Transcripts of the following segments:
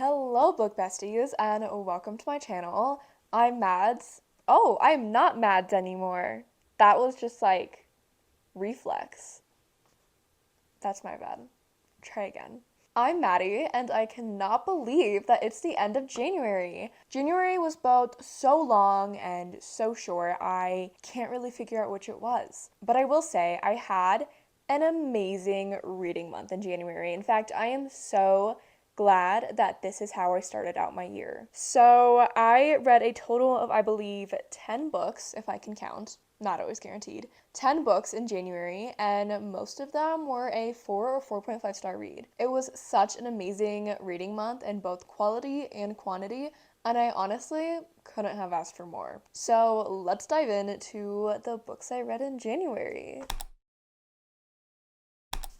Hello, book besties, and welcome to my channel. I'm Mads. Oh, I'm not Mads anymore. That was just like reflex. That's my bad. Try again. I'm Maddie, and I cannot believe that it's the end of January. January was both so long and so short, I can't really figure out which it was. But I will say, I had an amazing reading month in January. In fact, I am so glad that this is how I started out my year. So I read a total of, I believe, 10 books, if I can count. Not always guaranteed. 10 books in January, and most of them were a 4 or 4.5 star read. It was such an amazing reading month in both quality and quantity, and I honestly couldn't have asked for more. So let's dive into the books I read in January.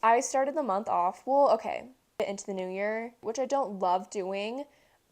I started the month off, well, okay, into the new year, which I don't love doing,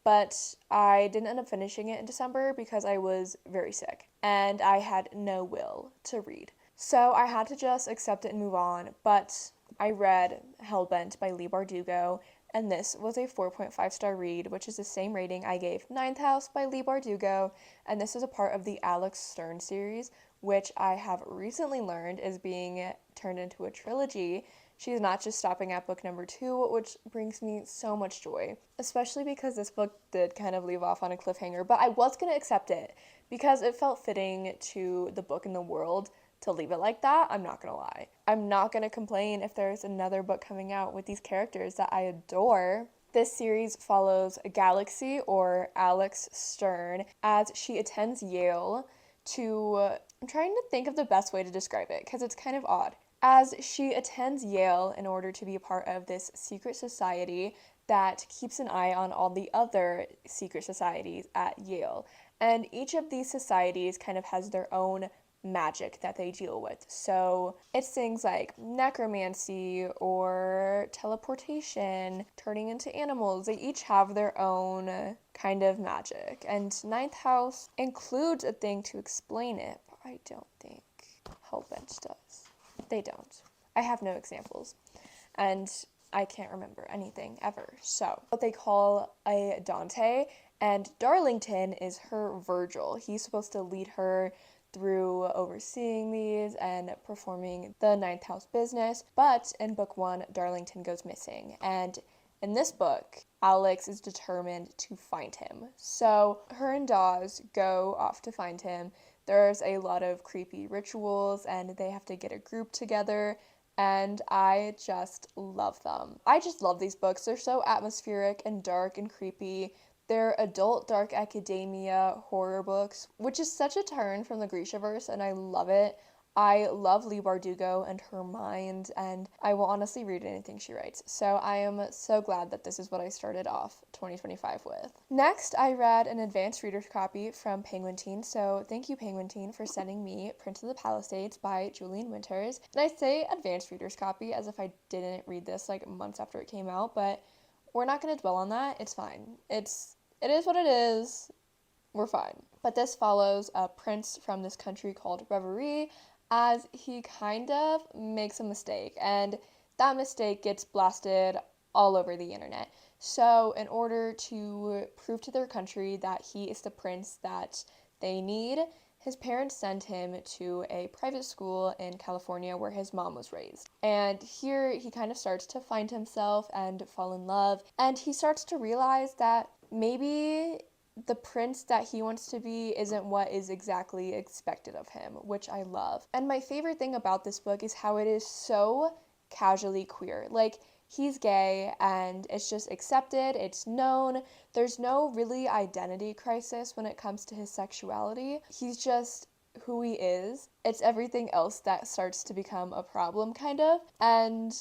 but I didn't end up finishing it in December because I was very sick and I had no will to read. So I had to just accept it and move on, but I read Hellbent by Leigh Bardugo, and this was a 4.5 star read, which is the same rating I gave Ninth House by Leigh Bardugo, and this is a part of the Alex Stern series, which I have recently learned is being turned into a trilogy. She's not just stopping at book number 2, which brings me so much joy, especially because this book did kind of leave off on a cliffhanger, but I was going to accept it because it felt fitting to the book and the world to leave it like that. I'm not going to lie. I'm not going to complain if there's another book coming out with these characters that I adore. This series follows Galaxy, or Alex Stern, as she attends Yale to, I'm trying to think of the best way to describe it because it's kind of odd, as she attends Yale in order to be a part of this secret society that keeps an eye on all the other secret societies at Yale. And each of these societies kind of has their own magic that they deal with. So it's things like necromancy or teleportation, turning into animals. They each have their own kind of magic. And Ninth House includes a thing to explain it, but I don't think Hellbent does. They don't. I have no examples. And I can't remember anything ever. So, what they call a Dante, and Darlington is her Virgil. He's supposed to lead her through overseeing these and performing the Ninth House business. But in book 1, Darlington goes missing. And in this book, Alex is determined to find him. So, her and Dawes go off to find him. There's a lot of creepy rituals, and they have to get a group together, and I just love them. I just love these books. They're so atmospheric and dark and creepy. They're adult dark academia horror books, which is such a turn from the Grishaverse, and I love it. I love Leigh Bardugo and her mind, and I will honestly read anything she writes. So I am so glad that this is what I started off 2025 with. Next, I read an advanced reader's copy from Penguin Teen. So thank you, Penguin Teen, for sending me Prince of the Palisades by Julian Winters. And I say advanced reader's copy as if I didn't read this like months after it came out, but we're not going to dwell on that. It's fine. It is what it is. We're fine. But this follows a prince from this country called Reverie, as he kind of makes a mistake, and that mistake gets blasted all over the internet. So, in order to prove to their country that he is the prince that they need, his parents send him to a private school in California where his mom was raised. And here he kind of starts to find himself and fall in love, and he starts to realize that maybe the prince that he wants to be isn't what is exactly expected of him, which I love. And my favorite thing about this book is how it is so casually queer. Like, he's gay and it's just accepted, it's known. There's no really identity crisis when it comes to his sexuality. He's just who he is. It's everything else that starts to become a problem, kind of. And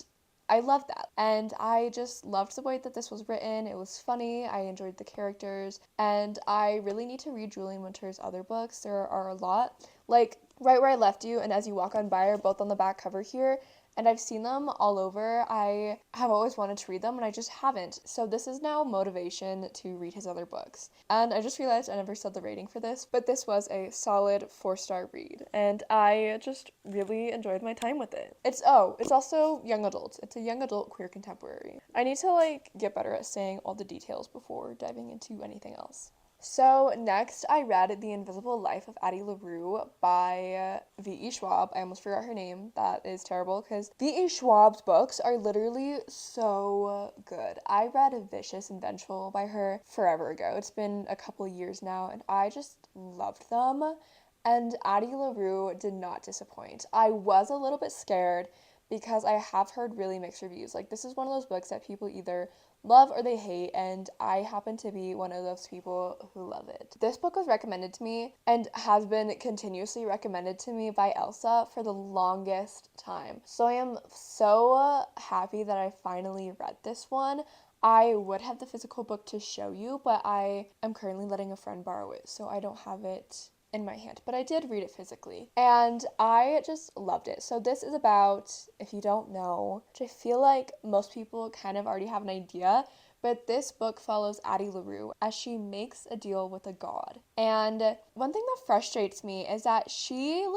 I love that. And I just loved the way that this was written. It was funny. I enjoyed the characters. And I really need to read Julian Winter's other books. There are a lot. Like Right Where I Left You and As You Walk on By are both on the back cover here. and I've seen them all over. I have always wanted to read them and I just haven't. So this is now motivation to read his other books. And I just realized I never said the rating for this, but this was a solid 4-star read and I just really enjoyed my time with it. It's also young adult. It's a young adult queer contemporary. I need to get better at saying all the details before diving into anything else. So next, I read The Invisible Life of Addie LaRue by V.E. Schwab. I almost forgot her name. That is terrible because V.E. Schwab's books are literally so good. I read Vicious and Vengeful by her forever ago. It's been a couple years now, and I just loved them. And Addie LaRue did not disappoint. I was a little bit scared because I have heard really mixed reviews. This is one of those books that people either love or they hate, and I happen to be one of those people who love it. This book was recommended to me and has been continuously recommended to me by Elsa for the longest time. So I am so happy that I finally read this one. I would have the physical book to show you, but I am currently letting a friend borrow it, so I don't have it in my hand, but I did read it physically and I just loved it. So this is about, if you don't know, which I feel like most people kind of already have an idea, but this book follows Addie LaRue as she makes a deal with a god. And one thing that frustrates me is that she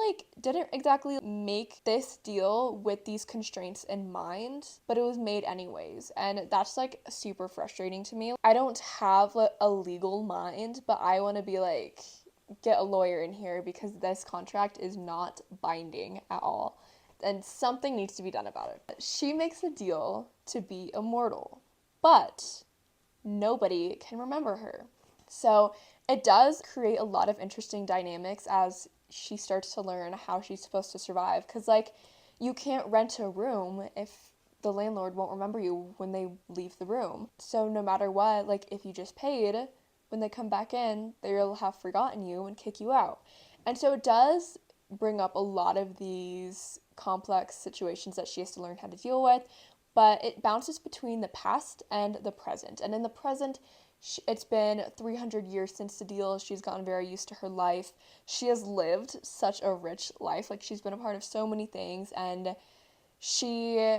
didn't exactly make this deal with these constraints in mind, but it was made anyways. And that's super frustrating to me. I don't have a legal mind, but I want to be get a lawyer in here because this contract is not binding at all and something needs to be done about it. She makes a deal to be immortal, but nobody can remember her. So it does create a lot of interesting dynamics as she starts to learn how she's supposed to survive because you can't rent a room if the landlord won't remember you when they leave the room. So no matter what, if you just paid, when they come back in, they'll have forgotten you and kick you out. And so it does bring up a lot of these complex situations that she has to learn how to deal with, but it bounces between the past and the present. And in the present, it's been 300 years since the deal. She's gotten very used to her life. She has lived such a rich life. She's been a part of so many things, and she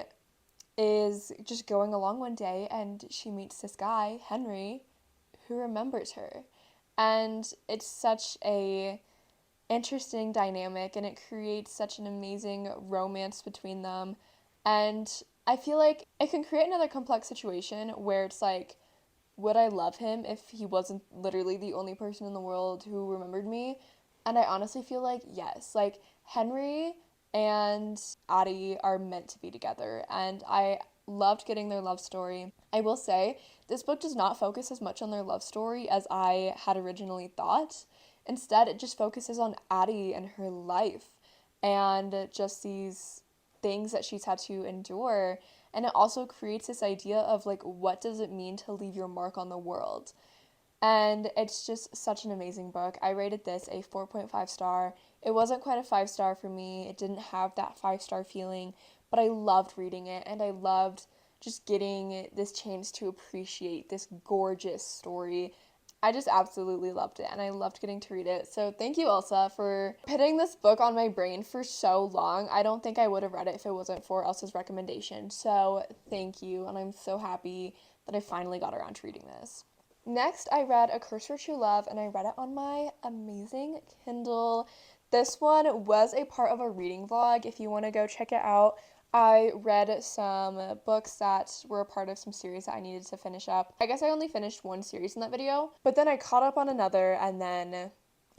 is just going along one day and she meets this guy, Henry, who remembers her. And it's such a interesting dynamic and it creates such an amazing romance between them. And I feel like it can create another complex situation where it's would I love him if he wasn't literally the only person in the world who remembered me? And I honestly feel yes. Henry and Addie are meant to be together, and I loved getting their love story. I will say, this book does not focus as much on their love story as I had originally thought. Instead, it just focuses on Addie and her life and just these things that she's had to endure. And it also creates this idea of what does it mean to leave your mark on the world? And it's just such an amazing book. I rated this a 4.5 star. It wasn't quite a 5-star for me. It didn't have that 5-star feeling, but I loved reading it and I loved just getting this chance to appreciate this gorgeous story. I just absolutely loved it and I loved getting to read it. So thank you, Elsa, for putting this book on my brain for so long. I don't think I would have read it if it wasn't for Elsa's recommendation. So thank you, and I'm so happy that I finally got around to reading this. Next, I read A Curse for True Love, and I read it on my amazing Kindle. This one was a part of a reading vlog. If you want to go check it out, I read some books that were a part of some series that I needed to finish up. I guess I only finished one series in that video, but then I caught up on another, and then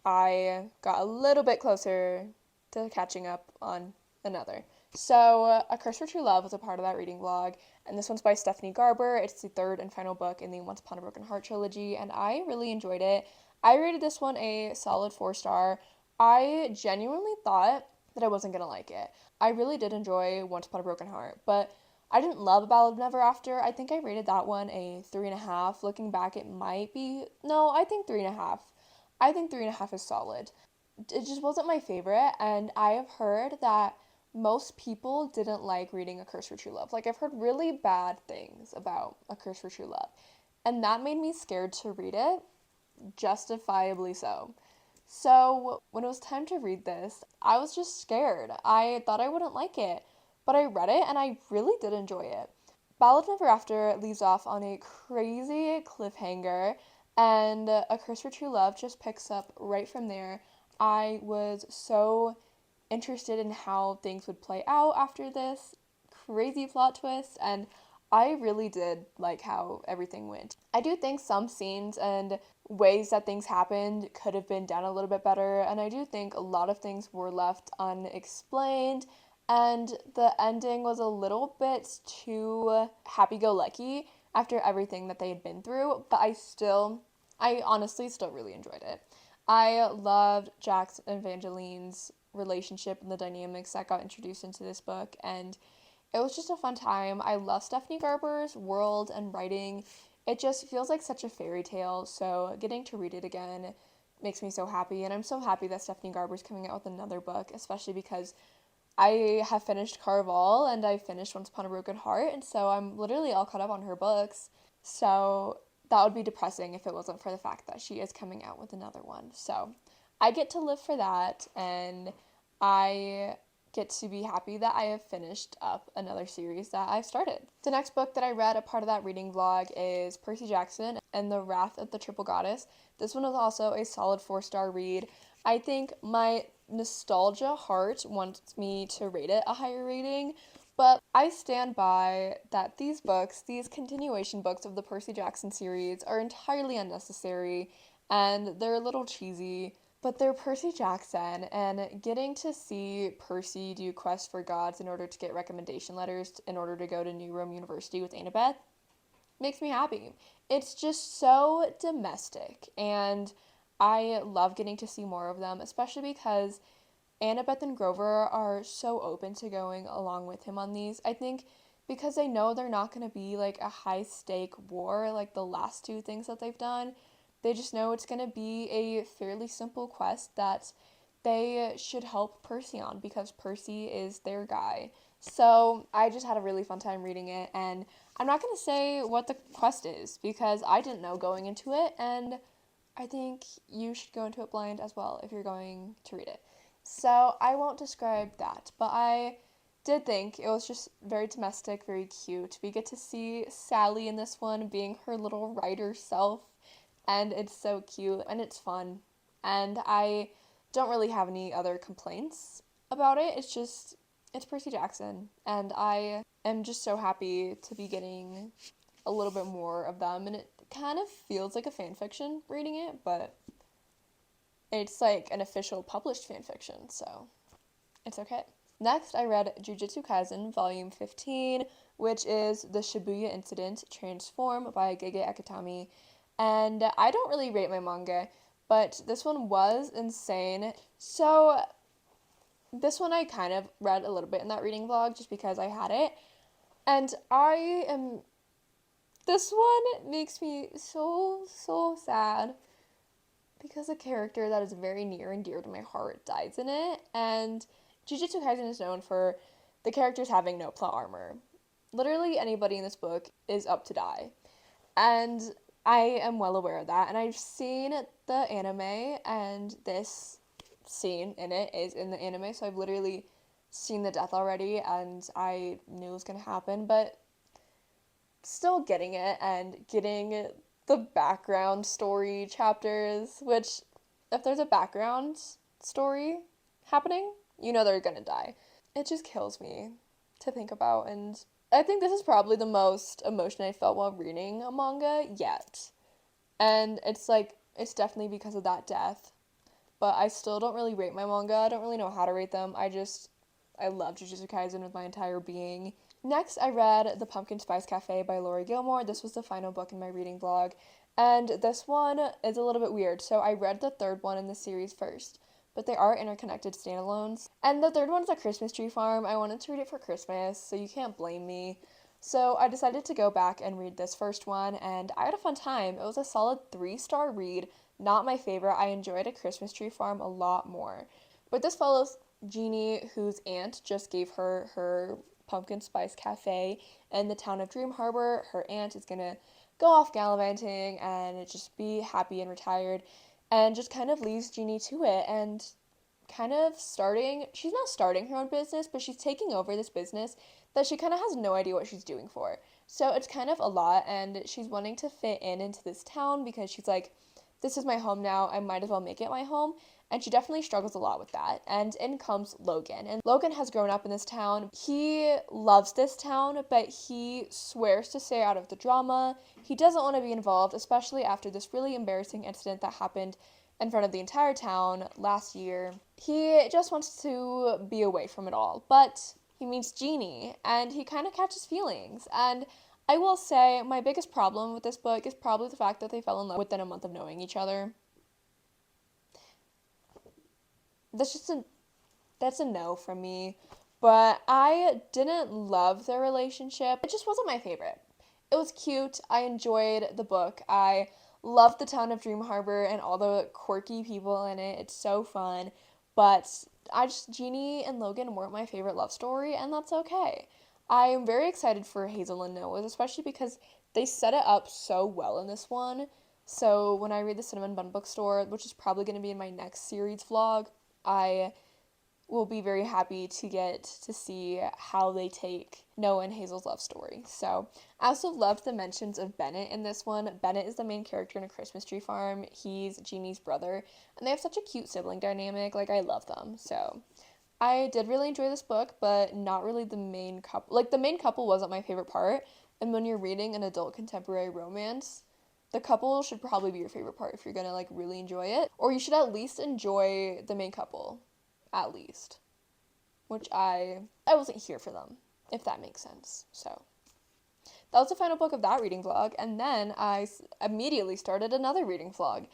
I got a little bit closer to catching up on another. So, A Curse for True Love was a part of that reading vlog, and this one's by Stephanie Garber. It's the third and final book in the Once Upon a Broken Heart trilogy, and I really enjoyed it. I rated this one a solid 4-star. I genuinely thought that I wasn't going to like it. I really did enjoy Once Upon a Broken Heart, but I didn't love A Ballad of Never After. I think I rated that one a 3.5. Looking back, it might be... No, I think 3.5. I think 3.5 is solid. It just wasn't my favorite, and I have heard that most people didn't like reading A Curse for True Love. I've heard really bad things about A Curse for True Love, and that made me scared to read it, justifiably so. So when it was time to read this, I was just scared. I thought I wouldn't like it, but I read it and I really did enjoy it. Ballad of Never After leaves off on a crazy cliffhanger, and A Curse for True Love just picks up right from there. I was so interested in how things would play out after this crazy plot twist, and I really did like how everything went. I do think some scenes and ways that things happened could have been done a little bit better, and I do think a lot of things were left unexplained, and the ending was a little bit too happy-go-lucky after everything that they had been through, but I honestly still really enjoyed it. I loved Jax and Evangeline's relationship and the dynamics that got introduced into this book, and it was just a fun time. I love Stephanie Garber's world and writing. It just feels like such a fairy tale, so getting to read it again makes me so happy, and I'm so happy that Stephanie Garber's coming out with another book, especially because I have finished Caraval and I finished Once Upon a Broken Heart, and so I'm literally all caught up on her books. So that would be depressing if it wasn't for the fact that she is coming out with another one. So I get to live for that, and I get to be happy that I have finished up another series that I started. The next book that I read, a part of that reading vlog, is Percy Jackson and the Wrath of the Triple Goddess. This one was also a solid 4-star read. I think my nostalgia heart wants me to rate it a higher rating, but I stand by that these books, these continuation books of the Percy Jackson series, are entirely unnecessary and they're a little cheesy, but they're Percy Jackson, and getting to see Percy do Quest for Gods in order to get recommendation letters in order to go to New Rome University with Annabeth makes me happy. It's just so domestic, and I love getting to see more of them, especially because Annabeth and Grover are so open to going along with him on these. I think because they know they're not going to be like a high stake war like the last two things that they've done. They just know it's going to be a fairly simple quest that they should help Percy on because Percy is their guy. So I just had a really fun time reading it, and I'm not going to say what the quest is because I didn't know going into it, and I think you should go into it blind as well if you're going to read it. So I won't describe that, but I did think it was just very domestic, very cute. We get to see Sally in this one being her little writer self, and it's so cute and it's fun. And I don't really have any other complaints about it. It's Percy Jackson, and I am just so happy to be getting a little bit more of them, and it kind of feels like a fan fiction reading it, but it's like an official published fan fiction, so it's okay. Next, I read Jujutsu Kaisen Volume 15, which is The Shibuya Incident Transform by Gege Akutami. And I don't really rate my manga, but this one was insane. So this one I kind of read a little bit in that reading vlog just because I had it. And this one makes me so sad because a character that is very near and dear to my heart dies in it, and Jujutsu Kaisen is known for the characters having no plot armor. Literally anybody in this book is up to die. And I am well aware of that, and I've seen the anime, and this scene in it is in the anime, so I've literally seen the death already, and I knew it was going to happen, but still getting it and getting the background story chapters, which, if there's a background story happening, you know they're gonna die. It just kills me to think about, and I think this is probably the most emotion I felt while reading a manga yet. And it's definitely because of that death. But I still don't really rate my manga. I don't really know how to rate them. I love Jujutsu Kaisen with my entire being. Next, I read The Pumpkin Spice Cafe by Laurie Gilmore. This was the final book in my reading vlog, and this one is a little bit weird. So I read the third one in the series first, but they are interconnected standalones. And the third one's A Christmas Tree Farm. I wanted to read it for Christmas, so you can't blame me. So I decided to go back and read this first one, and I had a fun time. It was a solid 3-star read. Not my favorite. I enjoyed A Christmas Tree Farm a lot more. But this follows Jeannie, whose aunt just gave her Pumpkin Spice Cafe in the town of Dream Harbor. Her aunt is gonna go off gallivanting and just be happy and retired, and just kind of leaves Jeannie to it. And kind of she's not starting her own business, but she's taking over this business that she kind of has no idea what she's doing for. So it's kind of a lot, and she's wanting to fit into this town because she's like, this is my home now, I might as well make it my home. And she definitely struggles a lot with that. And in comes Logan. And Logan has grown up in this town. He loves this town, but he swears to stay out of the drama. He doesn't want to be involved, especially after this really embarrassing incident that happened in front of the entire town last year. He just wants to be away from it all. But he meets Jeannie, and he kind of catches feelings. And I will say my biggest problem with this book is probably the fact that they fell in love within a month of knowing each other. That's a no from me. But I didn't love their relationship. It just wasn't my favorite. It was cute. I enjoyed the book. I loved the town of Dream Harbor and all the quirky people in it. It's so fun. But Jeannie and Logan weren't my favorite love story, and that's okay. I am very excited for Hazel and Noah, especially because they set it up so well in this one. So when I read the Cinnamon Bun Bookstore, which is probably going to be in my next series vlog, I will be very happy to get to see how they take Noah and Hazel's love story. So I also loved the mentions of Bennett in this one. Bennett is the main character in A Christmas Tree Farm. He's Jeannie's brother, and they have such a cute sibling dynamic. Like, I love them. So I did really enjoy this book, but not really the main couple. Like, the main couple wasn't my favorite part. And when you're reading an adult contemporary romance, the couple should probably be your favorite part if you're gonna like really enjoy it. Or you should at least enjoy the main couple. At least. Which I wasn't here for them, if that makes sense. So that was the final book of that reading vlog, and then I immediately started another reading vlog.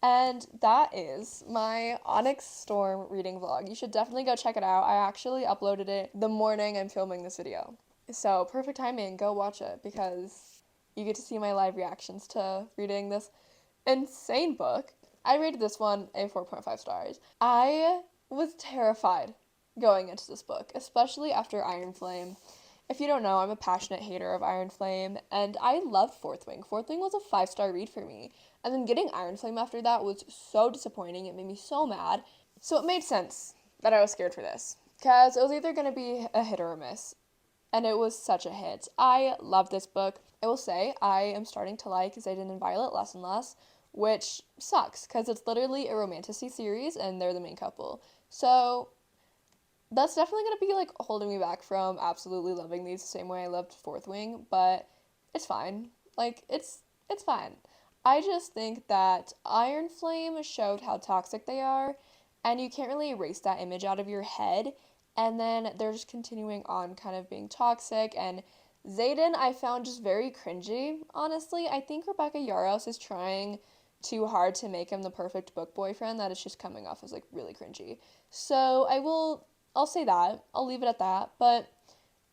And that is my Onyx Storm reading vlog. You should definitely go check it out. I actually uploaded it the morning I'm filming this video. So perfect timing, go watch it because you get to see my live reactions to reading this insane book. I rated this one a 4.5 stars. I was terrified going into this book, especially after Iron Flame. If you don't know, I'm a passionate hater of Iron Flame, and I love Fourth Wing. Fourth Wing was a 5-star read for me, and then getting Iron Flame after that was so disappointing. It made me so mad. So it made sense that I was scared for this, because it was either going to be a hit or a miss, and it was such a hit. I love this book. I will say I am starting to like Xaden and Violet less and less, which sucks, because it's literally a romantasy series, and they're the main couple. So that's definitely going to be like holding me back from absolutely loving these the same way I loved Fourth Wing, but it's fine. Like, it's fine. I just think that Iron Flame showed how toxic they are, and you can't really erase that image out of your head, and then they're just continuing on kind of being toxic, and Xaden I found just very cringy, honestly. I think Rebecca Yarros is trying too hard to make him the perfect book boyfriend that is just coming off as like really cringy. So I'll say that. I'll leave it at that. But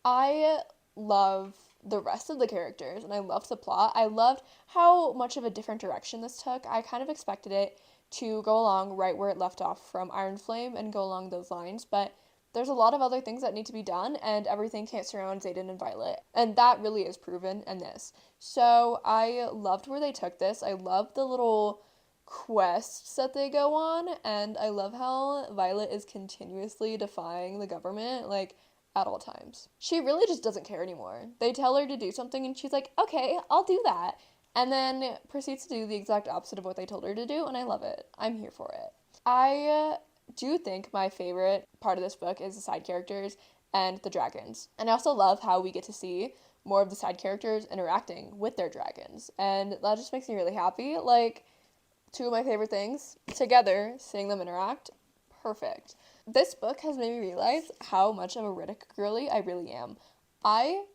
I love the rest of the characters and I loved the plot. I loved how much of a different direction this took. I kind of expected it to go along right where it left off from Iron Flame and go along those lines, but there's a lot of other things that need to be done, and everything can't surround Xaden and Violet. And that really is proven in this. So I loved where they took this. I love the little quests that they go on, and I love how Violet is continuously defying the government, like, at all times. She really just doesn't care anymore. They tell her to do something, and she's like, okay, I'll do that. And then proceeds to do the exact opposite of what they told her to do, and I love it. I'm here for it. I do think my favorite part of this book is the side characters and the dragons. And I also love how we get to see more of the side characters interacting with their dragons. And that just makes me really happy. Like, two of my favorite things together, seeing them interact, perfect. This book has made me realize how much of a Riddick girly I really am. I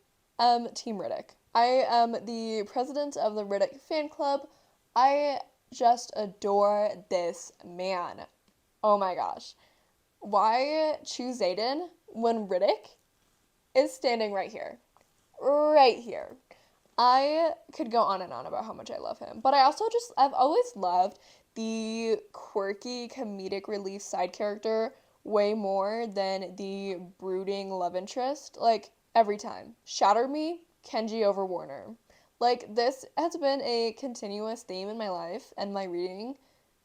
am Team Riddick. I am the president of the Riddick fan club. I just adore this man. Oh my gosh. Why choose Xaden when Riddick is standing right here? Right here. I could go on and on about how much I love him. But I've always loved the quirky comedic relief side character way more than the brooding love interest. Like, every time. Shatter Me, Kenji over Warner. Like, this has been a continuous theme in my life and my reading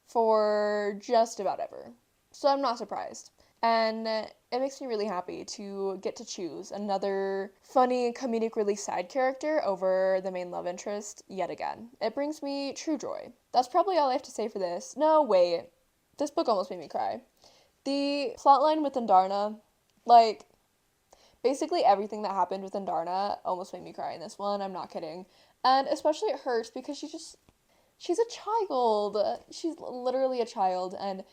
for just about ever. So I'm not surprised. And it makes me really happy to get to choose another funny comedic relief side character over the main love interest yet again. It brings me true joy. That's probably all I have to say for this. No, wait. This book almost made me cry. The plotline with Andarna, like, basically everything that happened with Andarna almost made me cry in this one. I'm not kidding. And especially it hurts because she's a child. She's literally a child and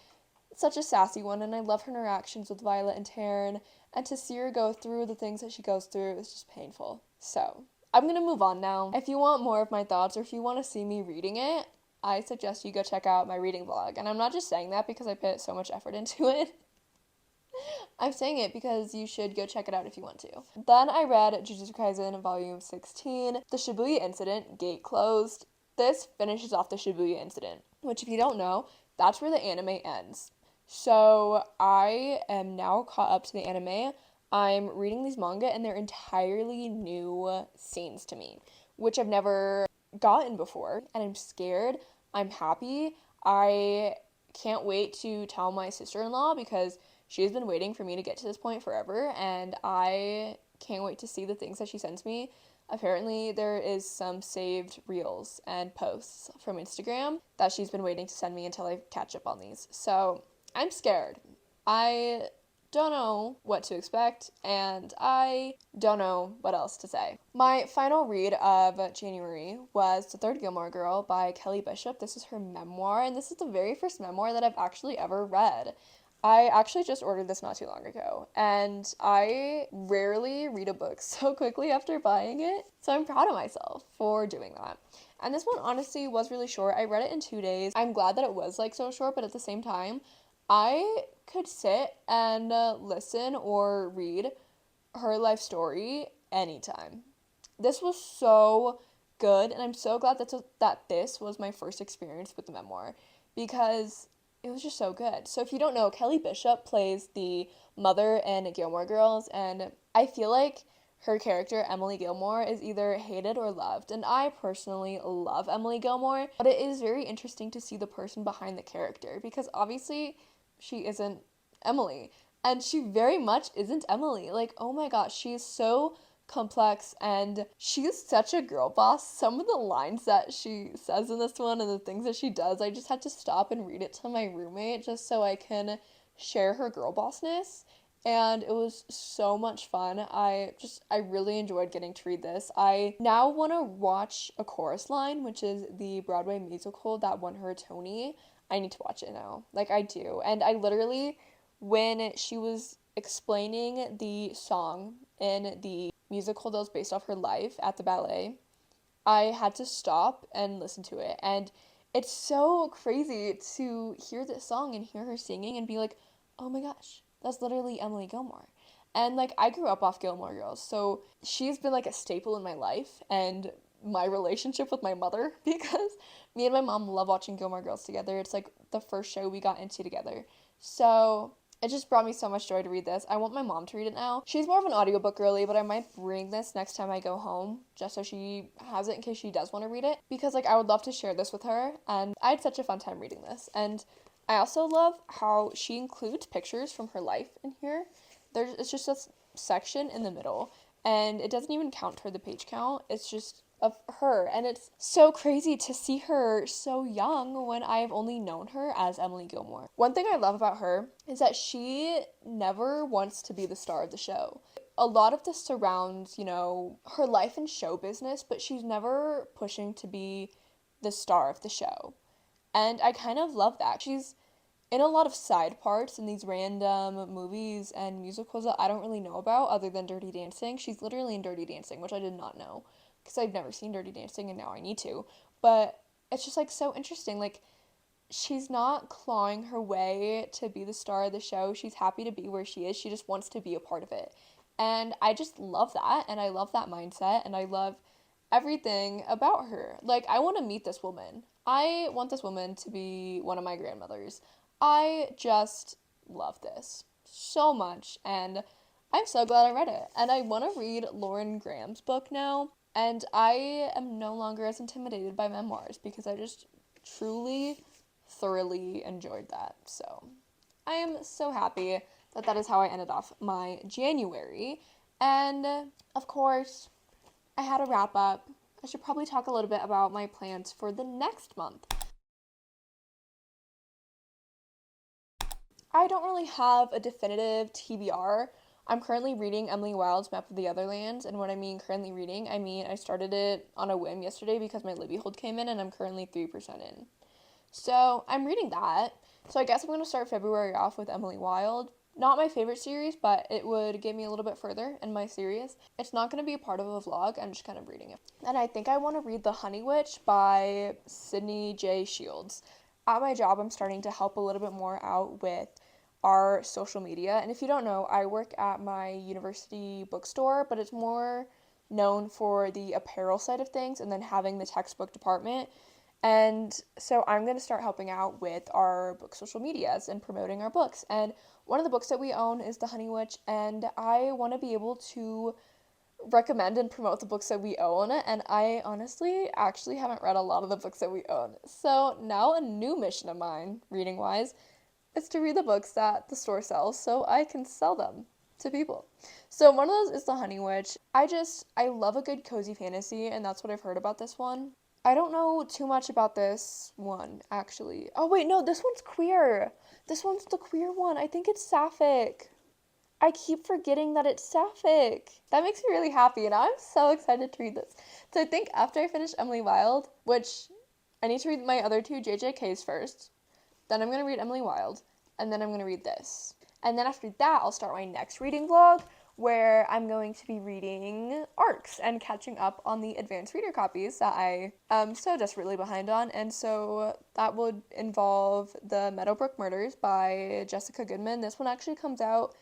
such a sassy one, and I love her interactions with Violet and Taryn, and to see her go through the things that she goes through is just painful. So, I'm gonna move on now. If you want more of my thoughts, or if you want to see me reading it, I suggest you go check out my reading vlog. And I'm not just saying that because I put so much effort into it. I'm saying it because you should go check it out if you want to. Then I read Jujutsu Kaisen Volume 16, The Shibuya Incident, Gate Closed. This finishes off the Shibuya Incident, which if you don't know, that's where the anime ends. So I am now caught up to the anime. I'm reading these manga and they're entirely new scenes to me, which I've never gotten before. And I'm scared. I'm happy. I can't wait to tell my sister-in-law because she's been waiting for me to get to this point forever, and I can't wait to see the things that she sends me. Apparently, there is some saved reels and posts from Instagram that she's been waiting to send me until I catch up on these. So, I'm scared. I don't know what to expect, and I don't know what else to say. My final read of January was The Third Gilmore Girl by Kelly Bishop. This is her memoir, and this is the very first memoir that I've actually ever read. I actually just ordered this not too long ago, and I rarely read a book so quickly after buying it, so I'm proud of myself for doing that. And this one honestly was really short. I read it in 2 days. I'm glad that it was like so short, but at the same time, I could sit and listen or read her life story anytime. This was so good, and I'm so glad that this was my first experience with the memoir because it was just so good. So if you don't know, Kelly Bishop plays the mother in Gilmore Girls, and I feel like her character, Emily Gilmore, is either hated or loved. And I personally love Emily Gilmore, but it is very interesting to see the person behind the character because obviously she isn't Emily. And she very much isn't Emily. Like, oh my gosh, she is so complex and she is such a girl boss. Some of the lines that she says in this one and the things that she does, I just had to stop and read it to my roommate just so I can share her girl bossness. And it was so much fun. I really enjoyed getting to read this. I now want to watch A Chorus Line, which is the Broadway musical that won her a Tony. I need to watch it now. Like, I do. And I literally, when she was explaining the song in the musical that was based off her life at the ballet, I had to stop and listen to it. And it's so crazy to hear this song and hear her singing and be like, oh my gosh, that's literally Emily Gilmore. And like, I grew up off Gilmore Girls, so she's been like a staple in my life and my relationship with my mother because me and my mom love watching Gilmore Girls together. It's like the first show we got into together. So it just brought me so much joy to read this. I want my mom to read it now. She's more of an audiobook girly, but I might bring this next time I go home just so she has it in case she does want to read it. Because like I would love to share this with her, and I had such a fun time reading this. And I also love how she includes pictures from her life in here. It's just a section in the middle, and it doesn't even count toward the page count. It's just of her, and it's so crazy to see her so young when I've only known her as Emily Gilmore. One thing I love about her is that she never wants to be the star of the show. A lot of this surrounds, her life in show business, but she's never pushing to be the star of the show. And I kind of love that. She's in a lot of side parts in these random movies and musicals that I don't really know about other than Dirty Dancing. She's literally in Dirty Dancing, which I did not know because I've never seen Dirty Dancing and now I need to. But it's just like so interesting. Like, she's not clawing her way to be the star of the show. She's happy to be where she is. She just wants to be a part of it. And I just love that. And I love that mindset. And I love everything about her. Like, I want to meet this woman. I want this woman to be one of my grandmothers. I just love this so much. And I'm so glad I read it. And I want to read Lauren Graham's book now. And I am no longer as intimidated by memoirs because I just truly, thoroughly enjoyed that. So I am so happy that that is how I ended off my January. And of course, I had a wrap up. I should probably talk a little bit about my plans for the next month. I don't really have a definitive TBR. I'm currently reading Emily Wilde's Map of the Otherlands, and what I mean currently reading, I mean I started it on a whim yesterday because my Libby hold came in, and I'm currently 3% in. So I'm reading that. So I guess I'm going to start February off with Emily Wilde. Not my favorite series, but it would get me a little bit further in my series. It's not going to be a part of a vlog, I'm just kind of reading it. And I think I want to read The Honey Witch by Sydney J. Shields. At my job, I'm starting to help a little bit more out with our social media. And if you don't know, I work at my university bookstore, but it's more known for the apparel side of things and then having the textbook department. And so I'm going to start helping out with our book social medias and promoting our books. And one of the books that we own is The Honey Witch, and I want to be able to recommend and promote the books that we own. And I honestly actually haven't read a lot of the books that we own. So now a new mission of mine, reading wise, is to read the books that the store sells so I can sell them to people. So one of those is The Honey Witch. I love a good cozy fantasy, and that's what I've heard about this one. I don't know too much about this one, actually. Oh, wait, no, this one's queer. This one's the queer one. I think it's sapphic. I keep forgetting that it's sapphic. That makes me really happy, and I'm so excited to read this. So I think after I finish Emily Wilde, which I need to read my other two JJKs first, then I'm going to read Emily Wilde, and then I'm going to read this. And then after that, I'll start my next reading vlog, where I'm going to be reading ARCs and catching up on the advanced reader copies that I am so desperately behind on. And so that would involve The Meadowbrook Murders by Jessica Goodman. This one actually comes out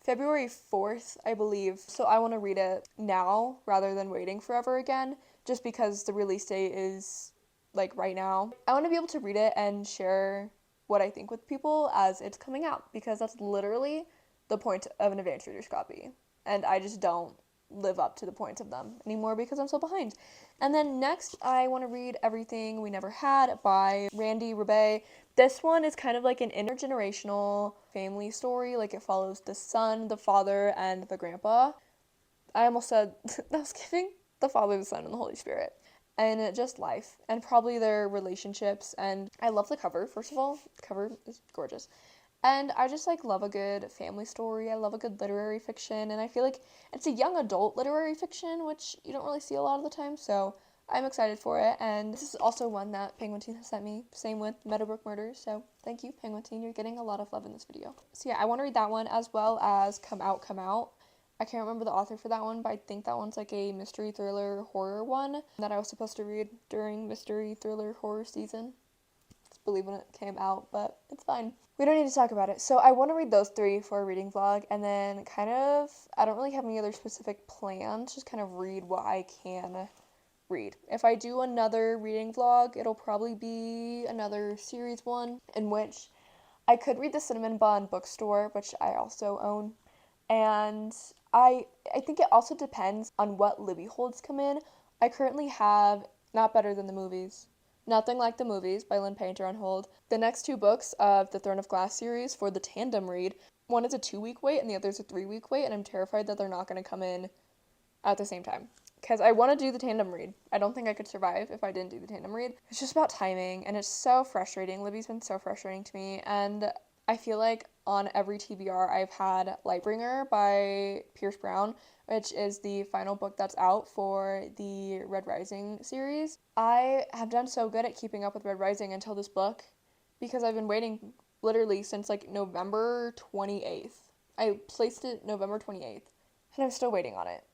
February 4th, I believe. So I want to read it now rather than waiting forever again, just because the release date is like right now. I want to be able to read it and share what I think with people as it's coming out, because that's literally the point of an advanced reader's copy. And I just don't live up to the point of them anymore because I'm so behind. And then next, I want to read Everything We Never Had by Randy Rebay. This one is kind of like an intergenerational family story. Like, it follows the son, the father, and the grandpa. I almost said Thanksgiving, the Father, the Son, and the Holy Spirit. And just life, and probably their relationships. And I love the cover, first of all. The cover is gorgeous. And I just like love a good family story. I love a good literary fiction, and I feel like it's a young adult literary fiction, which you don't really see a lot of the time, so I'm excited for it. And this is also one that Penguin Teen has sent me. Same with Meadowbrook Murders, so thank you, Penguin Teen. You're getting a lot of love in this video. So yeah, I want to read that one, as well as Come Out, Come Out. I can't remember the author for that one, but I think that one's like a mystery thriller horror one that I was supposed to read during mystery thriller horror season. Just believe when it came out, but it's fine. We don't need to talk about it. So I want to read those three for a reading vlog, and then I don't really have any other specific plans, just kind of read what I can read. If I do another reading vlog, it'll probably be another series one, in which I could read the Cinnamon Bun Bookstore, which I also own. And I think it also depends on what Libby holds come in. I currently have Not Better Than the Movies, Nothing Like the Movies by Lynn Painter on hold. The next two books of the Throne of Glass series for the tandem read, one is a 2-week wait and the other is a 3-week wait, and I'm terrified that they're not going to come in at the same time. Because I want to do the tandem read. I don't think I could survive if I didn't do the tandem read. It's just about timing, and it's so frustrating. Libby's been so frustrating to me, and I feel like on every TBR I've had Lightbringer by Pierce Brown, which is the final book that's out for the Red Rising series. I have done so good at keeping up with Red Rising until this book, because I've been waiting literally since like November 28th. I placed it November 28th, and I'm still waiting on it.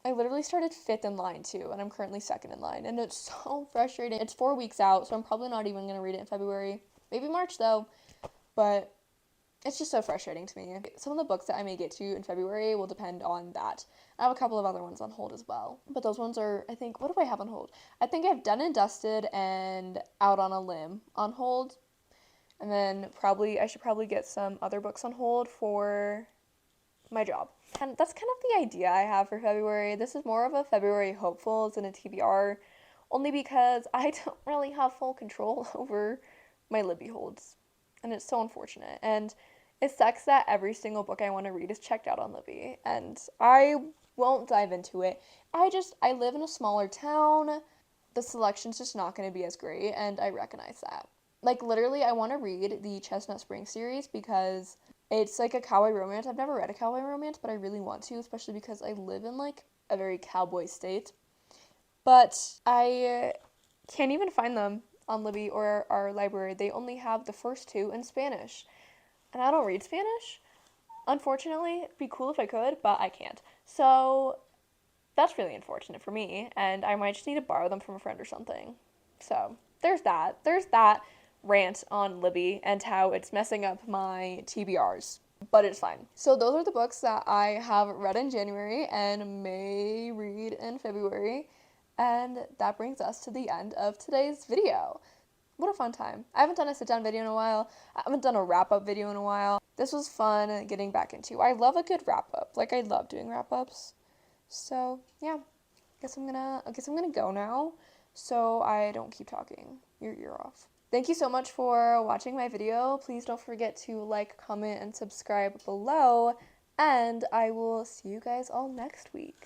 I literally started 5th in line too, and I'm currently 2nd in line, and it's so frustrating. It's 4 weeks out, so I'm probably not even going to read it in February. Maybe March though, but it's just so frustrating to me. Some of the books that I may get to in February will depend on that. I have a couple of other ones on hold as well, but those ones are, I think, what do I have on hold? I think I have Done and Dusted and Out on a Limb on hold, and then I should probably get some other books on hold for my job. And that's kind of the idea I have for February. This is more of a February hopefuls than a TBR, only because I don't really have full control over my Libby holds. and it's so unfortunate. And it sucks that every single book I want to read is checked out on Libby, and I won't dive into it. I live in a smaller town. The selection's just not going to be as great, and I recognize that. Like, literally, I want to read the Chestnut Springs series because it's like a cowboy romance. I've never read a cowboy romance, but I really want to, especially because I live in like a very cowboy state. But I can't even find them on Libby or our library. They only have the first two in Spanish. And I don't read Spanish. Unfortunately, it'd be cool if I could, but I can't. So that's really unfortunate for me, and I might just need to borrow them from a friend or something. So there's that. There's that rant on Libby and how it's messing up my TBRs. But it's fine. So those are the books that I have read in January and may read in February. And that brings us to the end of today's video. What a fun time. I haven't done a sit down video in a while. I haven't done a wrap up video in a while. This was fun getting back into. I love a good wrap up. Like, I love doing wrap ups. So yeah, I guess I'm gonna go now so I don't keep talking your ear off. Thank you so much for watching my video. Please don't forget to like, comment, and subscribe below, and I will see you guys all next week.